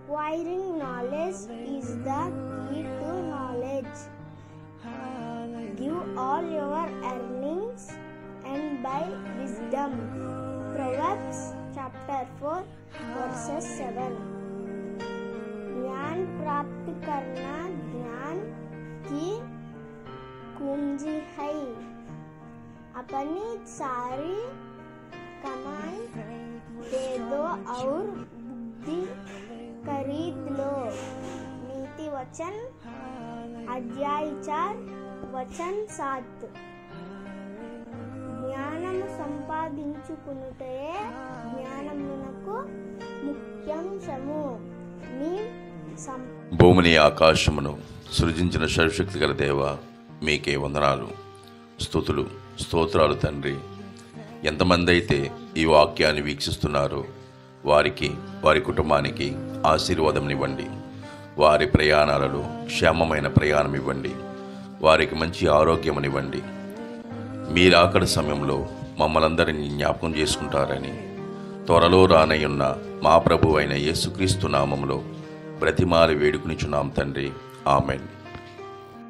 Acquiring knowledge is the key to knowledge. Give all your earnings and buy wisdom. Proverbs chapter 4 verses 7. ज्ञान प्राप्त करना ज्ञान की कुंजी है. अपनी सारी कमाई दे दो और बुद्धि खरीद लो. नीति वचन अध्याय 4 वचन 7. జ్ఞానము సంపాదించుకునుటే జ్ఞానమునకు ముఖ్యాంశము. భూమిని ఆకాశమును సృజించిన సర్వశక్తి గల దేవ, మీకే వందనాలు, స్తుతులు, స్తోత్రాలు తండ్రి. ఎంతమంది అయితే ఈ వాక్యాన్ని వీక్షిస్తున్నారో వారికి, వారి కుటుంబానికి ఆశీర్వాదం ఇవ్వండి. వారి ప్రయాణాలలో క్షేమమైన ప్రయాణం ఇవ్వండి. వారికి మంచి ఆరోగ్యం ఇవ్వండి. మీరు అక్కడి సమయంలో మమ్మల్ని అందరినీ జ్ఞాపకం చేసుకుంటారని త్వరలో రానయ్యున్న మా ప్రభు అయిన యేసుక్రీస్తు నామములో బ్రతిమాలి వేడుకునిచున్నాం తండ్రి. ఆమెన్.